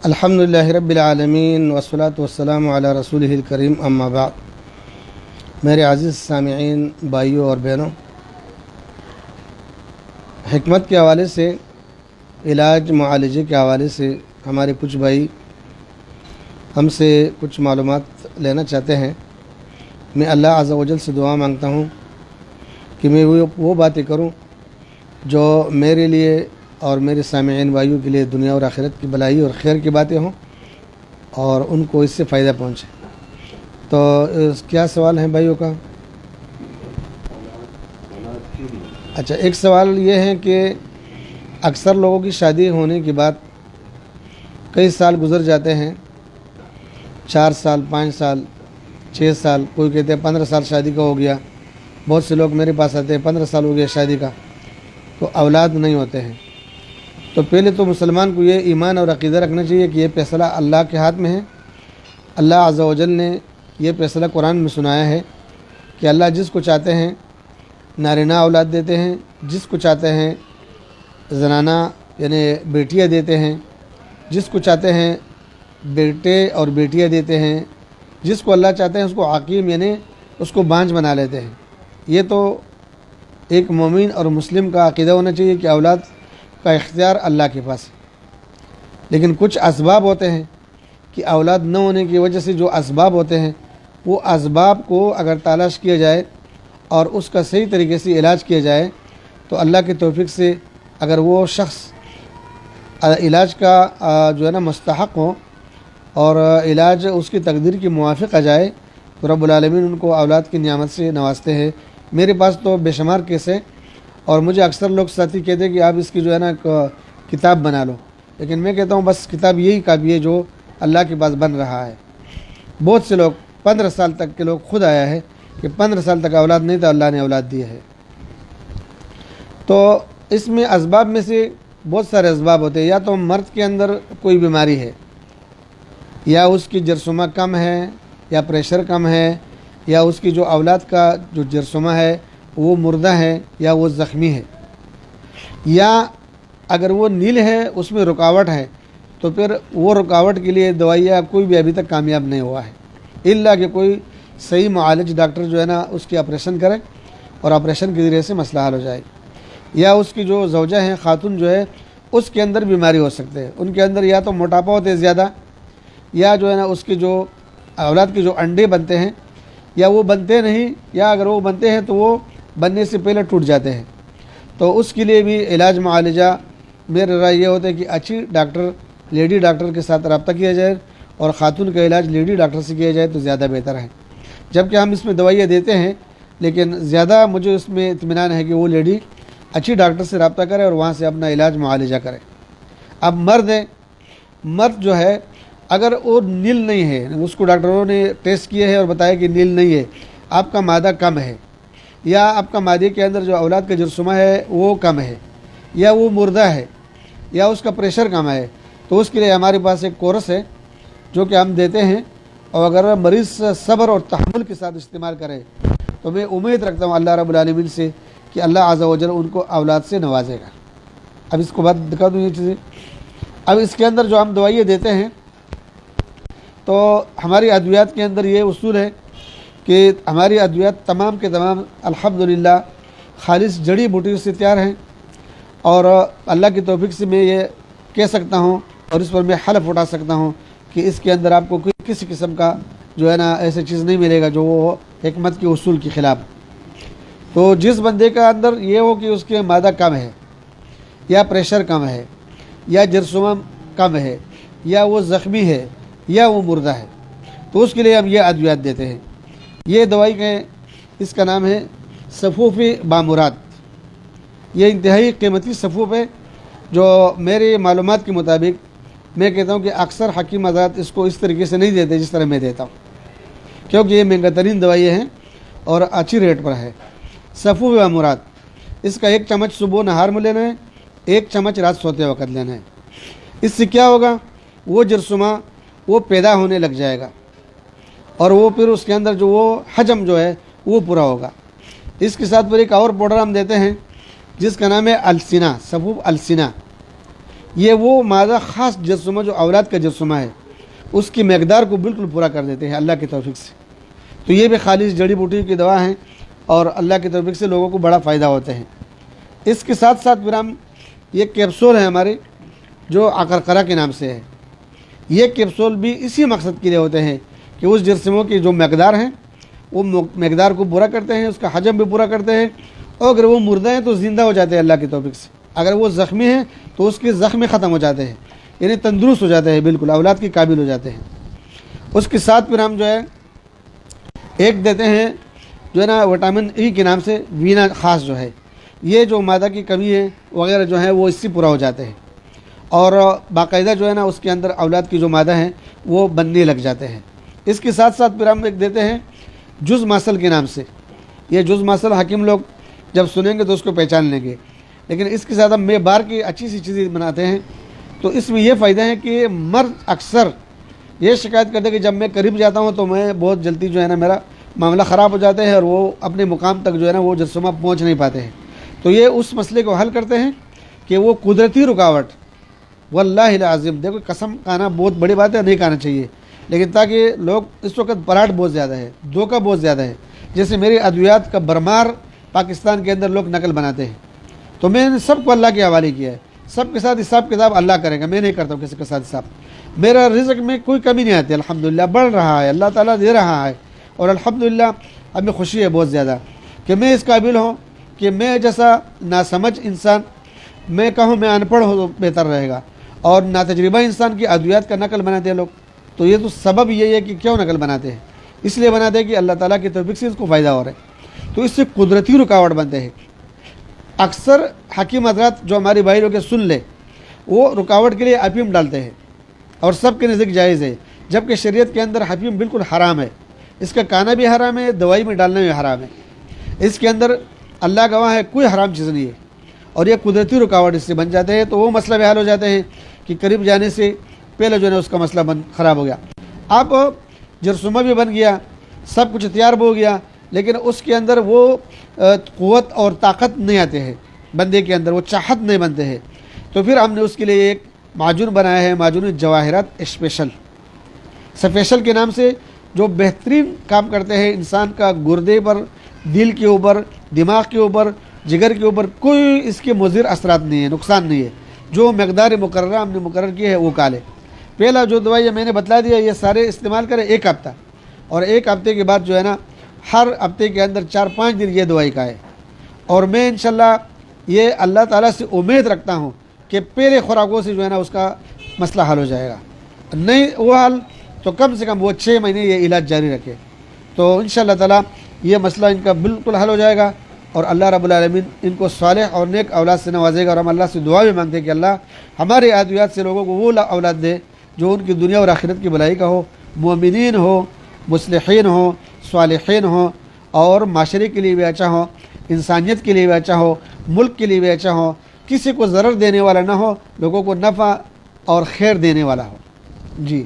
الحمدللہ رب العالمین والصلاة والسلام علی رسولہ الکریم اما بعد۔ میرے عزیز سامعین، بھائیوں اور بہنوں، حکمت کے حوالے سے، علاج معالجے کے حوالے سے ہمارے کچھ بھائی ہم سے کچھ معلومات لینا چاہتے ہیں۔ میں اللہ عز و جل سے دعا مانگتا ہوں کہ میں وہ باتیں کروں جو میرے لیے اور میرے سامعین بھائیوں کے لیے دنیا اور آخرت کی بھلائی اور خیر کی باتیں ہوں اور ان کو اس سے فائدہ پہنچے۔ تو کیا سوال ہے بھائیوں کا؟ اچھا، ایک سوال یہ ہے کہ اکثر لوگوں کی شادی ہونے کے بعد کئی سال گزر جاتے ہیں، 4 سال، 5 سال، 6 سال، کوئی کہتے ہیں 15 سال شادی کا ہو گیا۔ بہت سے لوگ میرے پاس آتے ہیں 15 سال ہو گیا شادی کا، تو اولاد نہیں ہوتے ہیں۔ تو پہلے تو مسلمان کو یہ ایمان اور عقیدہ رکھنا چاہیے کہ یہ فیصلہ اللہ کے ہاتھ میں ہے۔ اللہ عز و جل نے یہ فیصلہ قرآن میں سنایا ہے کہ اللہ جس کو چاہتے ہیں نارینہ اولاد دیتے ہیں، جس کو چاہتے ہیں زنانہ یعنی بیٹیاں دیتے ہیں، جس کو چاہتے ہیں بیٹے اور بیٹیاں دیتے ہیں، جس کو اللہ چاہتے ہیں اس کو عقیم یعنی اس کو بانجھ بنا لیتے ہیں۔ یہ تو ایک مومن اور مسلم کا عقیدہ ہونا چاہیے کہ اولاد کا اختیار اللہ کے پاس ہے۔ لیکن کچھ اسباب ہوتے ہیں کہ اولاد نہ ہونے کی وجہ سے جو اسباب ہوتے ہیں، وہ اسباب کو اگر تلاش کیا جائے اور اس کا صحیح طریقے سے علاج کیا جائے تو اللہ کی توفیق سے اگر وہ شخص علاج کا جو ہے نا مستحق ہو اور علاج اس کی تقدیر کی موافق آ جائے تو رب العالمین ان کو اولاد کی نعمت سے نوازتے ہیں۔ میرے پاس تو بے شمار کیس ہیں اور مجھے اکثر لوگ ساتھی کہتے ہیں کہ آپ اس کی جو ہے نا کتاب بنا لو، لیکن میں کہتا ہوں بس کتاب یہی کافی ہے جو اللہ کے پاس بن رہا ہے۔ بہت سے لوگ 15 سال تک کے لوگ خود آیا ہے کہ 15 سال تک اولاد نہیں تھا، اللہ نے اولاد دی ہے۔ تو اس میں اسباب میں سے بہت سارے اسباب ہوتے ہیں، یا تو مرد کے اندر کوئی بیماری ہے، یا اس کی جرثومہ کم ہے، یا پریشر کم ہے، یا اس کی جو اولاد کا جو جرثومہ ہے وہ مردہ ہے یا وہ زخمی ہے، یا اگر وہ نیل ہے اس میں رکاوٹ ہے تو پھر وہ رکاوٹ کے لیے دوائیاں کوئی بھی ابھی تک کامیاب نہیں ہوا ہے، الا کہ کوئی صحیح معالج ڈاکٹر جو ہے نا اس کی آپریشن کرے اور آپریشن کے ذریعے سے مسئلہ حل ہو جائے، یا اس کی جو زوجہ ہیں خاتون جو ہے اس کے اندر بیماری ہو سکتے ہیں، ان کے اندر یا تو موٹاپا ہوتے ہیں زیادہ، یا جو ہے نا اس کی جو اولاد کے جو انڈے بنتے ہیں یا وہ بنتے نہیں، یا اگر وہ بنتے ہیں تو وہ بننے سے پہلے ٹوٹ جاتے ہیں۔ تو اس کے لیے بھی علاج معالجہ میرا رائے یہ ہوتا ہے کہ اچھی ڈاکٹر لیڈی ڈاکٹر کے ساتھ رابطہ کیا جائے اور خاتون کا علاج لیڈی ڈاکٹر سے کیا جائے تو زیادہ بہتر ہے۔ جبکہ ہم اس میں دوائیاں دیتے ہیں لیکن زیادہ مجھے اس میں اطمینان ہے کہ وہ لیڈی اچھی ڈاکٹر سے رابطہ کرے اور وہاں سے اپنا علاج معالجہ کرے۔ اب مرد ہے، مرد جو ہے اگر وہ نیل نہیں ہے، اس کو ڈاکٹروں نے ٹیسٹ کیے ہے اور بتایا کہ نیل نہیں ہے، آپ کا مادہ کم ہے، یا آپ کا مادے کے اندر جو اولاد کا جرثومہ ہے وہ کم ہے، یا وہ مردہ ہے، یا اس کا پریشر کم ہے، تو اس کے لیے ہمارے پاس ایک کورس ہے جو کہ ہم دیتے ہیں، اور اگر مریض صبر اور تحمل کے ساتھ استعمال کرے تو میں امید رکھتا ہوں اللہ رب العالمین سے کہ اللہ عز و جل ان کو اولاد سے نوازے گا۔ اب اس کو بات دکھا دوں یہ چیزیں۔ اب اس کے اندر جو ہم دوائیاں دیتے ہیں تو ہماری ادویات کے اندر یہ اصول ہے کہ ہماری ادویات تمام کے تمام الحمدللہ خالص جڑی بوٹیوں سے تیار ہیں، اور اللہ کی توفیق سے میں یہ کہہ سکتا ہوں اور اس پر میں حلف اٹھا سکتا ہوں کہ اس کے اندر آپ کو کسی قسم کا جو ہے نا ایسی چیز نہیں ملے گا جو وہ حکمت کے اصول کے خلاف۔ تو جس بندے کا اندر یہ ہو کہ اس کے مادہ کم ہے، یا پریشر کم ہے، یا جرثومہ کم ہے، یا وہ زخمی ہے، یا وہ مردہ ہے، تو اس کے لیے ہم یہ ادویات دیتے ہیں۔ یہ دوائی کے اس کا نام ہے صفوف بامراد۔ یہ انتہائی قیمتی صفوف ہے جو میری معلومات کے مطابق میں کہتا ہوں کہ اکثر حکیم حضرات اس کو اس طریقے سے نہیں دیتے جس طرح میں دیتا ہوں، کیونکہ یہ مہنگا ترین دوائی ہیں اور اچھی ریٹ پر ہے۔ صفوف بامراد، اس کا 1 چمچ صبح نہار میں لینا ہے، 1 چمچ رات سوتے وقت لینا ہے۔ اس سے کیا ہوگا، وہ جرثومہ وہ پیدا ہونے لگ جائے گا اور وہ پھر اس کے اندر جو وہ حجم جو ہے وہ پورا ہوگا۔ اس کے ساتھ پھر ایک اور پاؤڈر ہم دیتے ہیں جس کا نام ہے السینہ، صفوف السینہ۔ یہ وہ مادہ خاص جسمہ جو اولاد کا جسمہ ہے اس کی مقدار کو بالکل پورا کر دیتے ہیں اللہ کی توفیق سے۔ تو یہ بھی خالص جڑی بوٹی کی دوا ہیں اور اللہ کی توفیق سے لوگوں کو بڑا فائدہ ہوتے ہیں۔ اس کے ساتھ ساتھ پھر ہم یہ کیپسول ہے ہمارے جو عقرقرہ کے نام سے ہے، یہ کیپسول بھی اسی مقصد کے لیے ہوتے ہیں کہ اس جسموں کی جو مقدار ہیں وہ مقدار کو پورا کرتے ہیں، اس کا حجم بھی پورا کرتے ہیں، اور اگر وہ مردہ ہیں تو زندہ ہو جاتے ہیں اللہ کی توفیق سے، اگر وہ زخمی ہیں تو اس کے زخم ختم ہو جاتے ہیں، یعنی تندرست ہو جاتے ہیں، بالکل اولاد کے قابل ہو جاتے ہیں۔ اس کے ساتھ پھر ہم جو ہے ایک دیتے ہیں جو ہے نا وٹامن ای کے نام سے، وینا خاص جو ہے، یہ جو مادہ کی کمی ہے وغیرہ جو ہے وہ اس سے پورا ہو جاتے ہیں، اور باقاعدہ جو ہے نا اس کے اندر اولاد کی جو مادہ ہیں وہ بننے لگ جاتے ہیں۔ اس کے ساتھ ساتھ پھر ہم ایک دیتے ہیں جز ماسل کے نام سے، یہ جز ماسل حکیم لوگ جب سنیں گے تو اس کو پہچان لیں گے، لیکن اس کے ساتھ ہم میں بار کی اچھی سی چیزیں بناتے ہیں۔ تو اس میں یہ فائدہ ہے کہ مرد اکثر یہ شکایت کرتے کہ جب میں قریب جاتا ہوں تو میں بہت جلدی جو ہے نا میرا معاملہ خراب ہو جاتا ہے اور وہ اپنے مقام تک جو ہے نا وہ جسمہ پہنچ نہیں پاتے ہیں۔ تو یہ اس مسئلے کو حل کرتے ہیں کہ وہ قدرتی رکاوٹ، واللہ العظیم دیکھو قسم کھانا بہت بڑی بات ہے، نہیں کھانا چاہیے، لیکن تاکہ لوگ اس وقت پراٹ بہت زیادہ ہے، دھوکہ بہت زیادہ ہے، جیسے میری ادویات کا برمار پاکستان کے اندر لوگ نقل بناتے ہیں، تو میں نے سب کو اللہ کے حوالے کیا ہے، سب کے ساتھ حساب کتاب اللہ کرے گا، میں نہیں کرتا ہوں کسی کے ساتھ حساب۔ میرا رزق میں کوئی کمی نہیں آتی، الحمدللہ بڑھ رہا ہے، اللہ تعالیٰ دے رہا ہے، اور الحمدللہ ہمیں خوشی ہے بہت زیادہ کہ میں اس قابل ہوں کہ میں جیسا ناسمجھ انسان، میں کہوں میں ان پڑھ ہوں تو بہتر رہے گا، اور ناتجربہ انسان کی ادویات کا نقل بناتے ہیں لوگ، تو یہ تو سبب یہی ہے کہ کیوں نقل بناتے ہیں، اس لیے بناتے ہیں کہ اللہ تعالیٰ کی توفیق سے اس کو فائدہ ہو رہا ہے، تو اس سے قدرتی رکاوٹ بنتے ہیں۔ اکثر حکیم حضرات جو ہماری بھائی لوگ سن لے، وہ رکاوٹ کے لیے افیم ڈالتے ہیں، اور سب کے نزدیک جائز ہے، جبکہ شریعت کے اندر افیم بالکل حرام ہے، اس کا کھانا بھی حرام ہے، دوائی میں ڈالنا بھی حرام ہے، اس کے اندر اللہ گواہ ہے کوئی حرام چیز نہیں ہے، اور یہ قدرتی رکاوٹ اس سے بن جاتے ہیں، تو وہ مسئلہ بحال ہو جاتے ہیں کہ قریب جانے سے پہلے جو ہے اس کا مسئلہ خراب ہو گیا، اب جرثومہ بھی بن گیا، سب کچھ تیار ہو گیا، لیکن اس کے اندر وہ قوت اور طاقت نہیں آتے ہیں بندے کے اندر، وہ چاہت نہیں بنتے ہیں، تو پھر ہم نے اس کے لیے ایک معجون بنایا ہے، معجون جواہرات اسپیشل کے نام سے، جو بہترین کام کرتے ہیں انسان کا گردے پر، دل کے اوپر، دماغ کے اوپر، جگر کے اوپر، کوئی اس کے مضر اثرات نہیں ہے، نقصان نہیں ہے، جو مقدار مقررہ ہم نے مقرر کی ہے وہ کالے۔ پہلا جو دوائی میں نے بتلا دیا، یہ سارے استعمال کریں ایک ہفتہ، اور ایک ہفتے کے بعد جو ہے نا ہر ہفتے کے اندر 4-5 دن یہ دوائی کا ہے، اور میں انشاءاللہ یہ اللہ تعالیٰ سے امید رکھتا ہوں کہ پہلے خوراکوں سے جو ہے نا اس کا مسئلہ حل ہو جائے گا، نہیں وہ حل تو کم سے کم وہ 6 مہینے یہ علاج جاری رکھے، تو انشاءاللہ تعالیٰ یہ مسئلہ ان کا بالکل حل ہو جائے گا، اور اللہ رب العالمین ان کو صالح اور نیک اولاد سے نوازے گا، اور ہم اللہ سے دعا بھی مانگتے ہیں کہ اللہ ہمارے ادویات سے لوگوں کو وہ اولاد دے جو ان کی دنیا اور آخرت کی بھلائی کا ہو، مومنین ہو، مصلحین ہو، صالحین ہو، اور معاشرے کے لیے بھی اچھا ہو، انسانیت کے لیے بھی اچھا ہو، ملک کے لیے بھی اچھا ہو، کسی کو ضرر دینے والا نہ ہو، لوگوں کو نفع اور خیر دینے والا ہو۔ جی